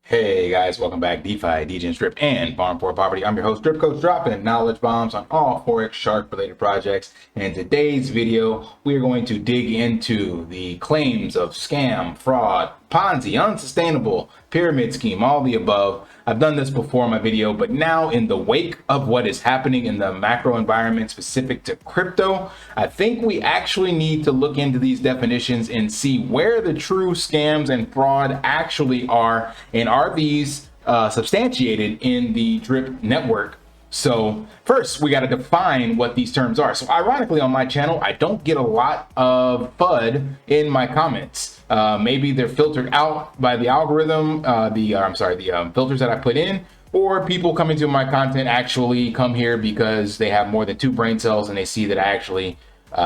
Hey guys, welcome back. DeFi, degens, drip, and farm for property. I'm your host, Drip Coach, dropping knowledge bombs on all Forex Shark related projects. And in today's video, we are going to dig into the claims of scam, fraud, ponzi, unsustainable, pyramid scheme, all the above. I've done this before in my video, but now in the wake of what is happening in the macro environment specific to crypto, I think we actually need to look into these definitions and see where the true scams and fraud actually are, and are these substantiated in the Drip network. So first, we got to define what these terms are. So ironically, on my channel, I don't get a lot of FUD in my comments. Maybe they're filtered out by the algorithm, the filters that I put in, or people coming to my content actually come here because they have more than 2 brain cells and they see that I actually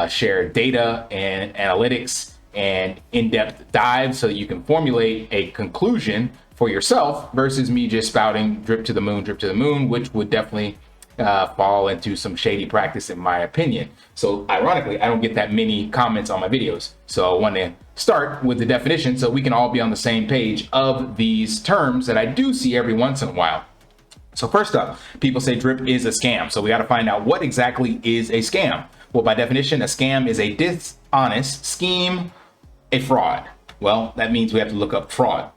share data and analytics and in-depth dives so that you can formulate a conclusion for yourself versus me just spouting drip to the moon, which would definitely fall into some shady practice in my opinion. So ironically, I don't get that many comments on my videos. So I want to start with the definition so we can all be on the same page of these terms that I do see every once in a while. So first up, people say drip is a scam. So we got to find out what exactly is a scam. Well, by definition, a scam is a dishonest scheme, a fraud. Well, that means we have to look up fraud.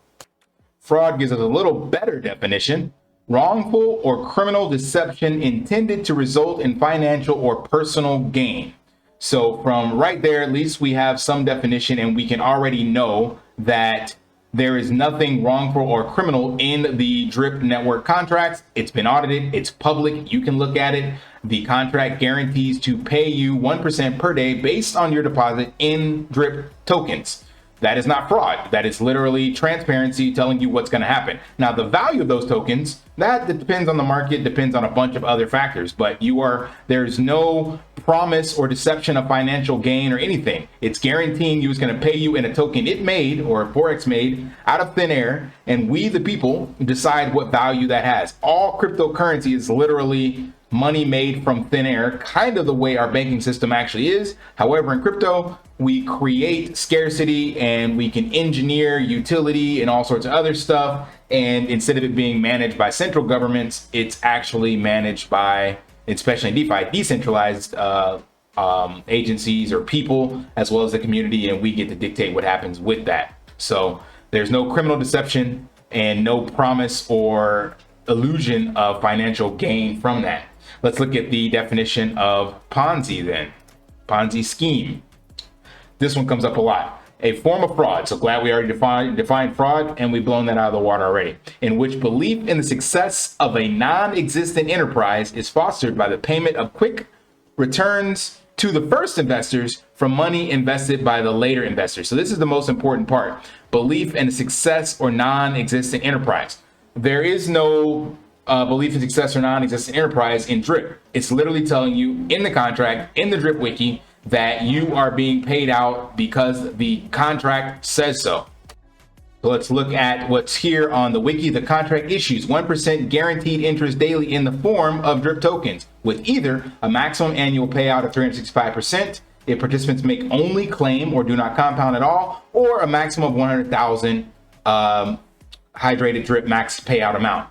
Fraud gives us a little better definition: wrongful or criminal deception intended to result in financial or personal gain. So from right there, at least we have some definition, and we can already know that there is nothing wrongful or criminal in the Drip network contracts. It's been audited, it's public, you can look at it. The contract guarantees to pay you 1% per day based on your deposit in Drip tokens. That is not fraud. That is literally transparency telling you what's going to happen. Now, the value of those tokens, that depends on the market, depends on a bunch of other factors, but there's no promise or deception of financial gain or anything. It's guaranteeing you it's going to pay you in a token it made, or Forex made, out of thin air, and we, the people, decide what value that has. All cryptocurrency is literally money made from thin air, kind of the way our banking system actually is. However, in crypto, we create scarcity and we can engineer utility and all sorts of other stuff. And instead of it being managed by central governments, it's actually managed by, especially in DeFi, decentralized agencies or people, as well as the community, and we get to dictate what happens with that. So there's no criminal deception and no promise or illusion of financial gain from that. Let's look at the definition of Ponzi then. Ponzi scheme. This one comes up a lot. A form of fraud. So glad we already defined fraud, and we've blown that out of the water already. In which belief in the success of a non-existent enterprise is fostered by the payment of quick returns to the first investors from money invested by the later investors. So this is the most important part. Belief in the success or non-existent enterprise. There is no belief in success or non-existent enterprise in Drip. It's literally telling you in the contract, in the Drip Wiki, that you are being paid out because the contract says so. So let's look at what's here on the Wiki. The contract issues 1% guaranteed interest daily in the form of Drip tokens, with either a maximum annual payout of 365% if participants make only claim or do not compound at all, or a maximum of 100,000 hydrated Drip max payout amount.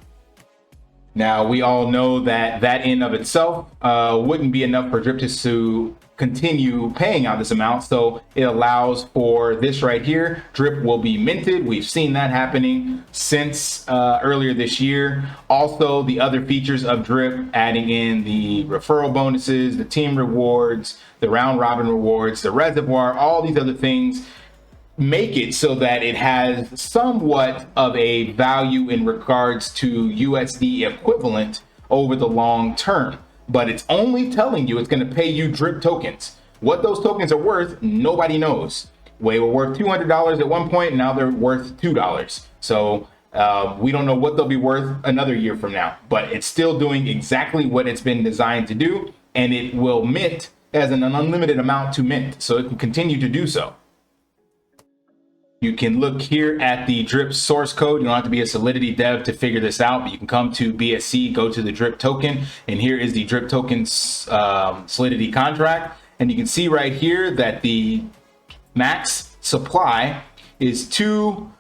Now, we all know that that in of itself wouldn't be enough for Drip to continue paying out this amount. So it allows for this right here. Drip will be minted. We've seen that happening since earlier this year. Also, the other features of Drip, adding in the referral bonuses, the team rewards, the round robin rewards, the reservoir, all these other things make it so that it has somewhat of a value in regards to USD equivalent over the long term. But it's only telling you it's going to pay you Drip tokens. What those tokens are worth, nobody knows. They were worth $200 at one point, and now they're worth $2. So we don't know what they'll be worth another year from now. But it's still doing exactly what it's been designed to do, and it will mint as an unlimited amount to mint. So it can continue to do so. You can look here at the Drip source code. You don't have to be a Solidity dev to figure this out, but you can come to BSC, go to the Drip token, and here is the Drip token Solidity contract. And you can see right here that the max supply is 2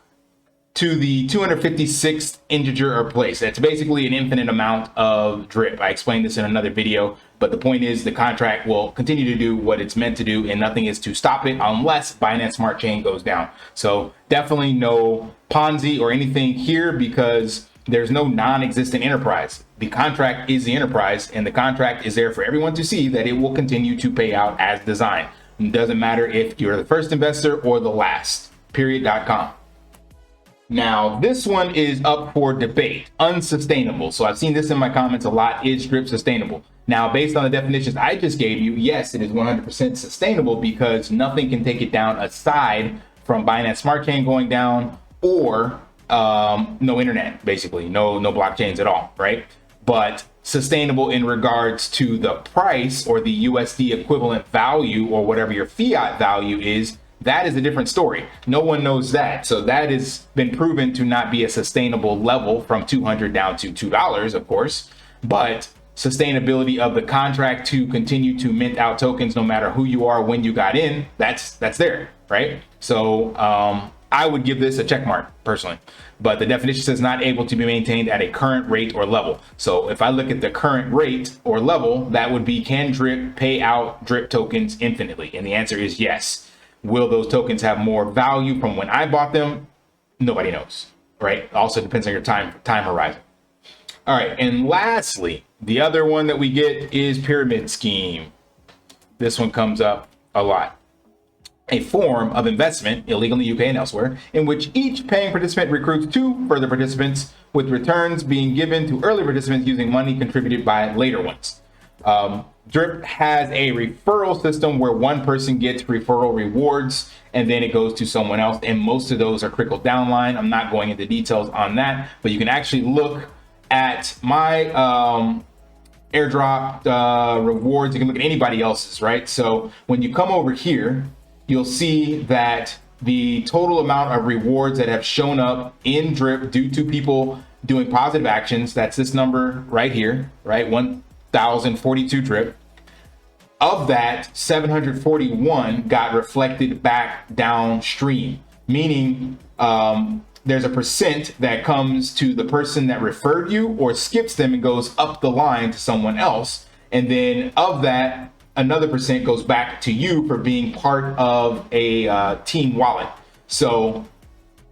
to the 256th integer or place. That's basically an infinite amount of drip. I explained this in another video, but the point is the contract will continue to do what it's meant to do, and nothing is to stop it unless Binance Smart Chain goes down. So definitely no Ponzi or anything here, because there's no non-existent enterprise. The contract is the enterprise, and the contract is there for everyone to see that it will continue to pay out as designed. It doesn't matter if you're the first investor or the last, period.com. Now, this one is up for debate. Unsustainable. So I've seen this in my comments a lot. Is drip sustainable? Now, based on the definitions I just gave you, yes, it is 100% sustainable, because nothing can take it down aside from Binance Smart Chain going down, or no internet, basically no blockchains at all, right? But sustainable in regards to the price or the USD equivalent value, or whatever your fiat value is, that is a different story. No one knows that. So that has been proven to not be a sustainable level, from 200 down to $2, of course. But sustainability of the contract to continue to mint out tokens, no matter who you are, when you got in, that's there, right? So I would give this a check mark personally, but the definition says not able to be maintained at a current rate or level. So if I look at the current rate or level, that would be, can drip pay out drip tokens infinitely? And the answer is yes. Will those tokens have more value from when I bought them? Nobody knows, right? Also depends on your time horizon. All right, and lastly, the other one that we get is pyramid scheme. This one comes up a lot. A form of investment, illegal in the UK and elsewhere, in which each paying participant recruits two further participants, with returns being given to early participants using money contributed by later ones. Drip has a referral system where one person gets referral rewards, and then it goes to someone else, and most of those are trickled down line. I'm not going into details on that, but you can actually look at my airdrop rewards. You can look at anybody else's, right? So when you come over here, you'll see that the total amount of rewards that have shown up in drip due to people doing positive actions, that's this number right here, right? 1,042 drip. Of that, 741 got reflected back downstream, meaning there's a percent that comes to the person that referred you, or skips them and goes up the line to someone else. And then of that, another percent goes back to you for being part of a team wallet. So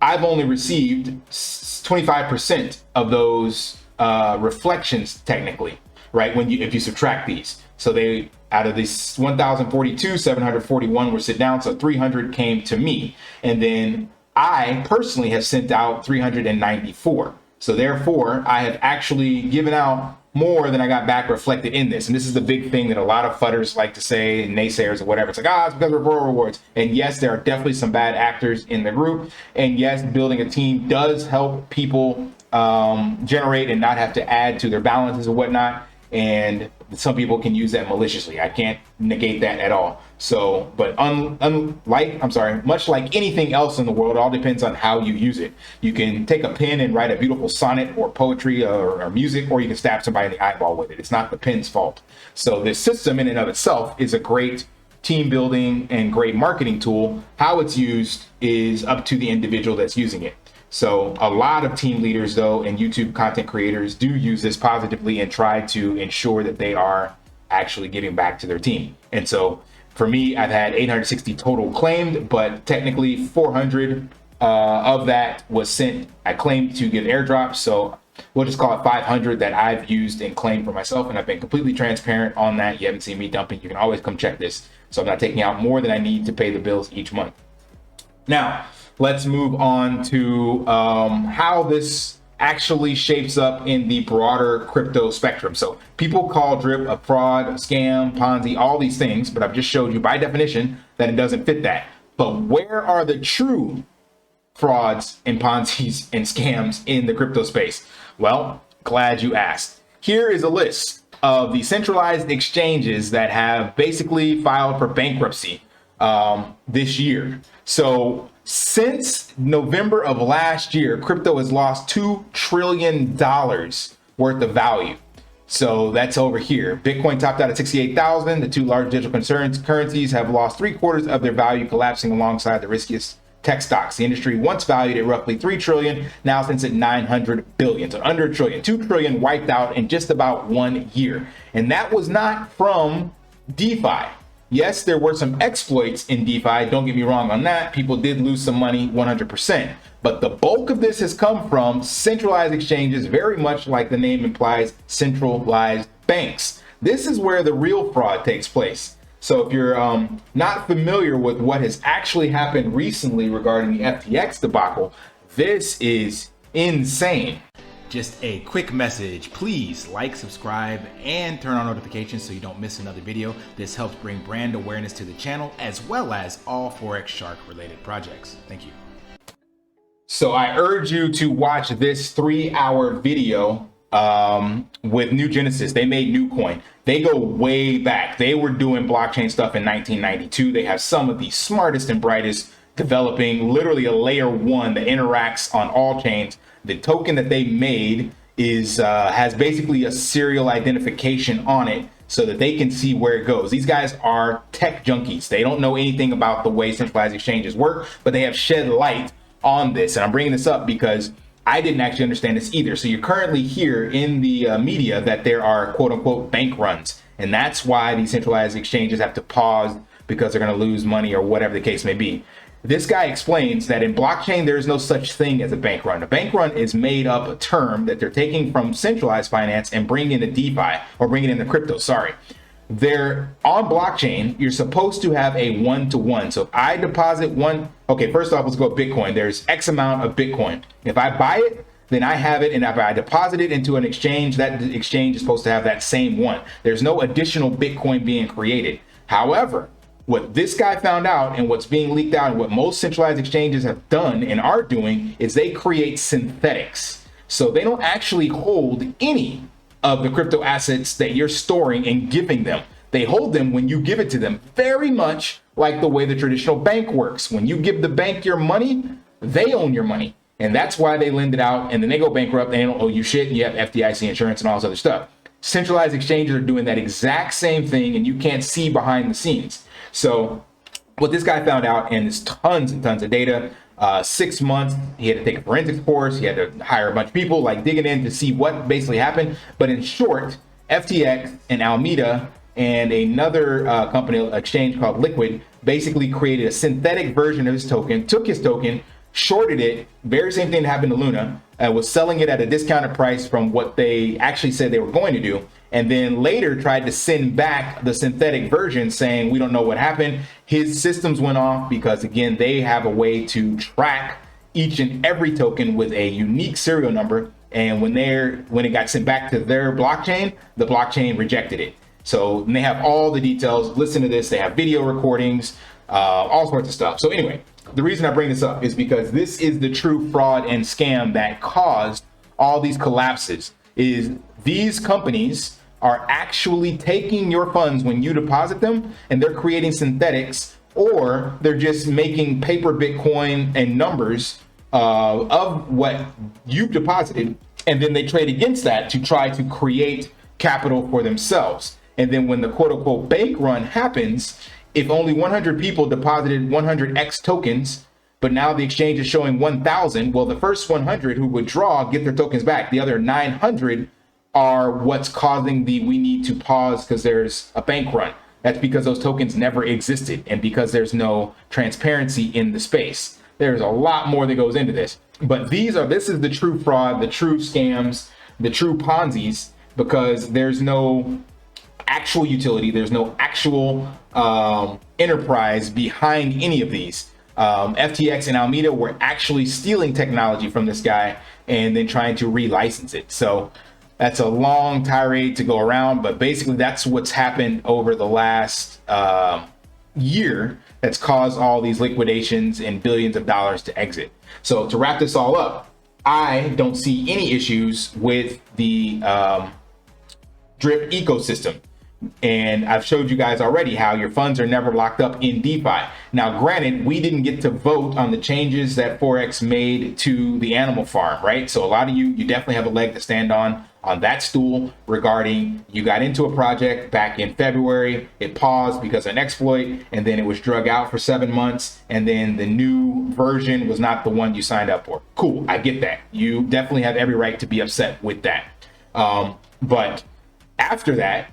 I've only received 25% of those reflections technically, right? If you subtract these. So they, out of these 1,042, 741 were sit down. So 300 came to me. And then I personally have sent out 394. So therefore I have actually given out more than I got back reflected in this. And this is the big thing that a lot of fudders like to say, naysayers or whatever. It's like, it's because of referral rewards. And yes, there are definitely some bad actors in the group. And yes, building a team does help people generate and not have to add to their balances or whatnot. And some people can use that maliciously. I can't negate that at all. So, but much like anything else in the world, it all depends on how you use it. You can take a pen and write a beautiful sonnet or poetry or music, or you can stab somebody in the eyeball with it. It's not the pen's fault. So this system in and of itself is a great team building and great marketing tool. How it's used is up to the individual that's using it. So a lot of team leaders, though, and YouTube content creators do use this positively and try to ensure that they are actually giving back to their team. And so for me, I've had 860 total claimed, but technically 400 of that was sent. I claimed to give airdrops. So we'll just call it 500 that I've used and claimed for myself. And I've been completely transparent on that. You haven't seen me dumping. You can always come check this. So I'm not taking out more than I need to pay the bills each month. Now, let's move on to how this actually shapes up in the broader crypto spectrum. So people call drip a fraud, a scam, Ponzi, all these things, but I've just showed you by definition that it doesn't fit that. But where are the true frauds and Ponzi's and scams in the crypto space? Well, glad you asked. Here is a list of the centralized exchanges that have basically filed for bankruptcy this year. So since November of last year, crypto has lost $2 trillion worth of value. So that's over here. Bitcoin topped out at 68,000. The two large digital currencies have lost 3/4 of their value, collapsing alongside the riskiest tech stocks. The industry once valued at roughly 3 trillion, now stands at 900 billion. So under a trillion, 2 trillion wiped out in just about 1 year. And that was not from DeFi. Yes, there were some exploits in DeFi. Don't get me wrong on that. People did lose some money 100%. But the bulk of this has come from centralized exchanges, very much like the name implies, centralized banks. This is where the real fraud takes place. So if you're not familiar with what has actually happened recently regarding the FTX debacle, this is insane. Just a quick message, please like, subscribe, and turn on notifications so you don't miss another video. This helps bring brand awareness to the channel as well as all Forex Shark related projects. Thank you. So I urge you to watch this 3-hour video with New Genesis. They made Newcoin. They go way back. They were doing blockchain stuff in 1992. They have some of the smartest and brightest developing literally a layer 1 that interacts on all chains. The token that they made is has basically a serial identification on it so that they can see where it goes. These guys are tech junkies. They don't know anything about the way centralized exchanges work, but they have shed light on this. And I'm bringing this up because I didn't actually understand this either. So you're currently here in the media that there are quote unquote bank runs. And that's why these centralized exchanges have to pause because they're going to lose money or whatever the case may be. This guy explains that in blockchain, there is no such thing as a bank run. A bank run is made up a term that they're taking from centralized finance and bringing into DeFi or bringing into crypto. Sorry. They're on blockchain. You're supposed to have a 1-to-1. So if I deposit one, okay, first off, let's go Bitcoin. There's X amount of Bitcoin. If I buy it, then I have it. And if I deposit it into an exchange, that exchange is supposed to have that same one. There's no additional Bitcoin being created. However, what this guy found out and what's being leaked out and what most centralized exchanges have done and are doing is they create synthetics. So they don't actually hold any of the crypto assets that you're storing and giving them. They hold them when you give it to them, very much like the way the traditional bank works. When you give the bank your money, they own your money. And that's why they lend it out and then they go bankrupt. They don't owe you shit. And you have FDIC insurance and all this other stuff. Centralized exchanges are doing that exact same thing and you can't see behind the scenes. So what this guy found out, and there's tons and tons of data, 6 months, he had to take a forensics course, he had to hire a bunch of people like digging in to see what basically happened. But in short, FTX and Alameda and another company exchange called Liquid basically created a synthetic version of his token, took his token, shorted it, very same thing that happened to Luna, was selling it at a discounted price from what they actually said they were going to do. And then later tried to send back the synthetic version saying, we don't know what happened. His systems went off because, again, they have a way to track each and every token with a unique serial number. And when it got sent back to their blockchain, the blockchain rejected it. So they have all the details. Listen to this. They have video recordings, all sorts of stuff. So anyway, the reason I bring this up is because this is the true fraud and scam that caused all these collapses. Is these companies are actually taking your funds when you deposit them and they're creating synthetics, or they're just making paper Bitcoin and numbers of what you've deposited. And then they trade against that to try to create capital for themselves. And then when the quote unquote bank run happens, if only 100 people deposited 100X tokens, but now the exchange is showing 1,000, well, the first 100 who withdraw get their tokens back. The other 900 are what's causing the we need to pause because there's a bank run. That's because those tokens never existed and because there's no transparency in the space. There's a lot more that goes into this. But this is the true fraud, the true scams, the true Ponzi's, because there's no actual utility. There's no actual enterprise behind any of these. FTX and Alameda were actually stealing technology from this guy and then trying to relicense it. So that's a long tirade to go around, but basically that's what's happened over the last year that's caused all these liquidations and billions of dollars to exit. So to wrap this all up, I don't see any issues with the drip ecosystem. And I've showed you guys already how your funds are never locked up in DeFi. Now, granted, we didn't get to vote on the changes that Forex made to the animal farm, right? So a lot of you definitely have a leg to stand on that stool regarding you got into a project back in February, it paused because of an exploit, and then it was drug out for 7 months, and then the new version was not the one you signed up for. Cool, I get that. You definitely have every right to be upset with that. But after that,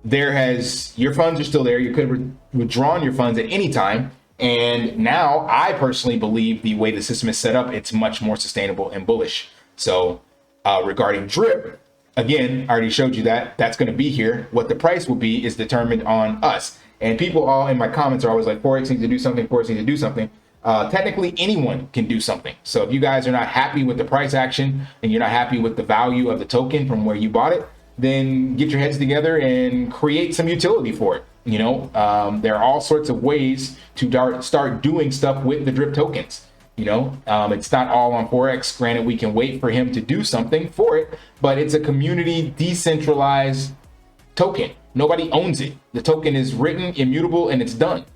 your funds are still there. You could have withdrawn your funds at any time. And now I personally believe the way the system is set up, it's much more sustainable and bullish. So regarding drip, again, I already showed you that that's going to be here. What the price will be is determined on us. And people all in my comments are always like, Forex needs to do something, Forex needs to do something. Technically, anyone can do something. So if you guys are not happy with the price action and you're not happy with the value of the token from where you bought it, then get your heads together and create some utility for it. You know, there are all sorts of ways to start doing stuff with the drip tokens. You know, it's not all on Forex. Granted, we can wait for him to do something for it, but it's a community decentralized token. Nobody owns it. The token is written, immutable, and it's done.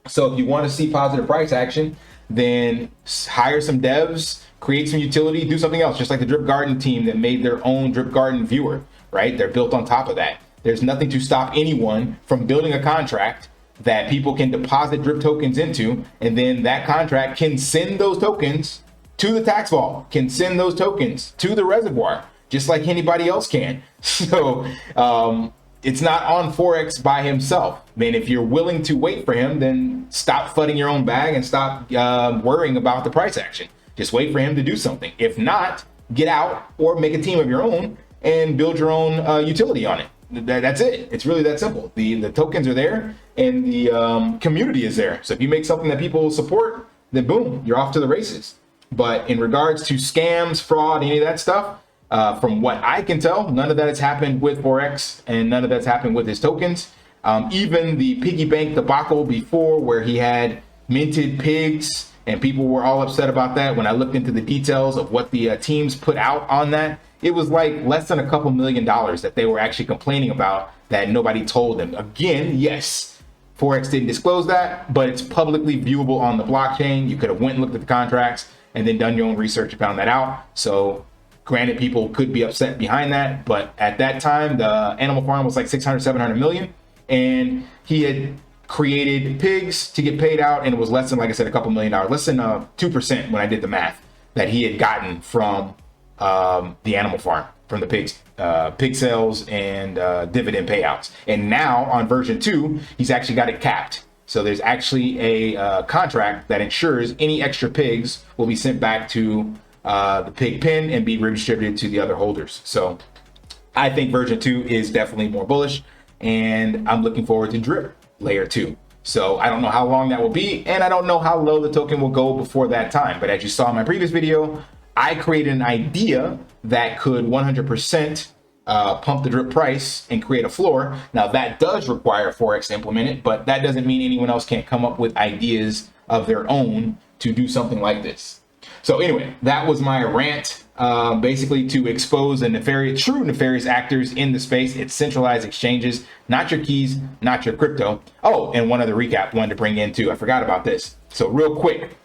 So if you want to see positive price action, then hire some devs, create some utility, do something else, just like the Drip Garden team that made their own Drip Garden viewer, right? They're built on top of that. There's nothing to stop anyone from building a contract that people can deposit drip tokens into, and then that contract can send those tokens to the tax vault, can send those tokens to the reservoir, just like anybody else can. So it's not on Forex by himself. I mean, if you're willing to wait for him, then stop flooding your own bag and stop worrying about the price action. Just wait for him to do something. If not, get out or make a team of your own and build your own utility on it. That's it. It's really that simple. The tokens are there and the community is there. So if you make something that people support, then boom, you're off to the races. But in regards to scams, fraud, any of that stuff, from what I can tell, none of that has happened with Forex and none of that's happened with his tokens. Even the piggy bank debacle before, where he had minted pigs and people were all upset about that. When I looked into the details of what the teams put out on that, it was like less than a couple $1 million that they were actually complaining about that nobody told them. Again, yes, Forex didn't disclose that, but it's publicly viewable on the blockchain. You could have went and looked at the contracts and then done your own research and found that out. So granted, people could be upset behind that, but at that time, the animal farm was like 600, 700 million. And he had created pigs to get paid out. And it was less than, like I said, a couple $1 million, less than 2% when I did the math that he had gotten from the animal farm, from the pig sales and dividend payouts. And now on version 2, he's actually got it capped. So there's actually a contract that ensures any extra pigs will be sent back to the pig pen and be redistributed to the other holders. So I think version 2 is definitely more bullish, and I'm looking forward to drip layer 2. So I don't know how long that will be, and I don't know how low the token will go before that time. But as you saw in my previous video, I created an idea that could 100% pump the drip price and create a floor. Now that does require Forex to implement it, but that doesn't mean anyone else can't come up with ideas of their own to do something like this. So anyway, that was my rant, basically to expose the true nefarious actors in the space. It's centralized exchanges, not your keys, not your crypto. Oh, and one other recap I wanted to bring in too. I forgot about this. So real quick,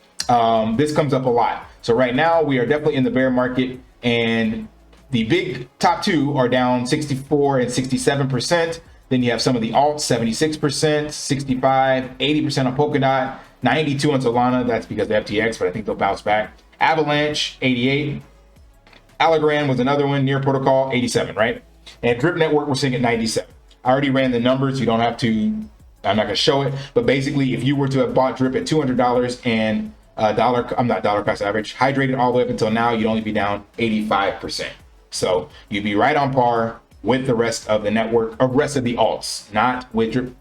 this comes up a lot. So right now we are definitely in the bear market, and the big top two are down 64 and 67%. Then you have some of the alts, 76%, 65, 80% on Polkadot, 92 on Solana. That's because of FTX, but I think they'll bounce back. Avalanche, 88. Algorand was another one, Near Protocol, 87, right? And Drip Network, we're sitting at 97. I already ran the numbers. You don't have to, I'm not going to show it, but basically if you were to have bought Drip at $200 and dollar cost average, hydrated all the way up until now, you'd only be down 85%. So you'd be right on par with the rest of the network, or rest of the alts, not with Drip,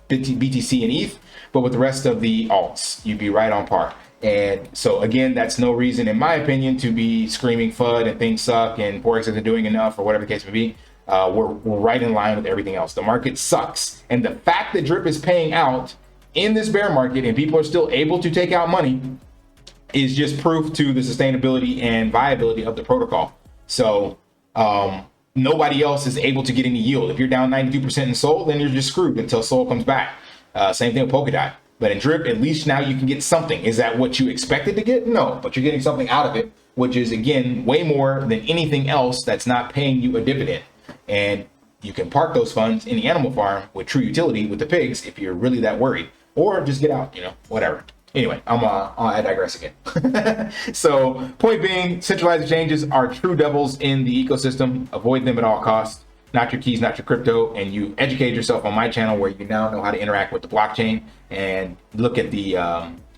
BTC and ETH, but with the rest of the alts, you'd be right on par. And so again, that's no reason, in my opinion, to be screaming FUD and things suck and Forex isn't doing enough or whatever the case may be. We're right in line with everything else. The market sucks. And the fact that Drip is paying out in this bear market and people are still able to take out money is just proof to the sustainability and viability of the protocol. So nobody else is able to get any yield. If you're down 92% in Sol, then you're just screwed until Sol comes back. Same thing with Polkadot. But in Drip, at least now you can get something. Is that what you expected to get? No, but you're getting something out of it, which is, again, way more than anything else that's not paying you a dividend. And you can park those funds in the animal farm with true utility with the pigs if you're really that worried, or just get out, whatever. Anyway, I digress again. So point being, centralized exchanges are true devils in the ecosystem. Avoid them at all costs. Not your keys, not your crypto. And you educate yourself on my channel, where you now know how to interact with the blockchain and look at the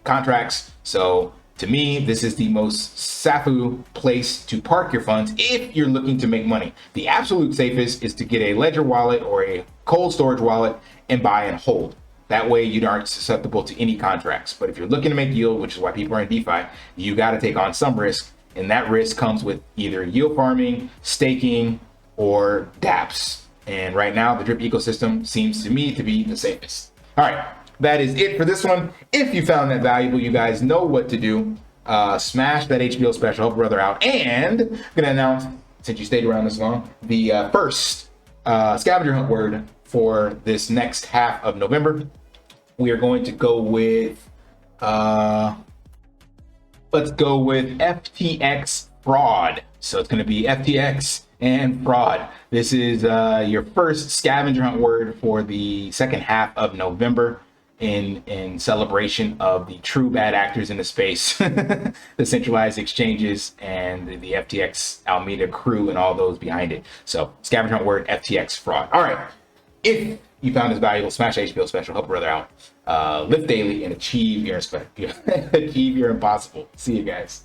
contracts. So to me, this is the most safu place to park your funds if you're looking to make money. The absolute safest is to get a Ledger wallet or a cold storage wallet and buy and hold. That way you aren't susceptible to any contracts. But if you're looking to make yield, which is why people are in DeFi, you got to take on some risk. And that risk comes with either yield farming, staking, or dApps. And right now, the Drip ecosystem seems to me to be the safest. All right, that is it for this one. If you found that valuable, you guys know what to do. Smash that HBO special, help a brother out. And I'm going to announce, since you stayed around this long, the first scavenger hunt word for this next half of November. We are going to go with, let's go with FTX fraud. So it's going to be FTX and fraud. This is your first scavenger hunt word for the second half of November in celebration of the true bad actors in the space, the centralized exchanges and the FTX Alameda crew and all those behind it. So scavenger hunt word, FTX fraud. All right. If you found this valuable, smash HBO special, help a brother out, live daily, and achieve your impossible. See you guys.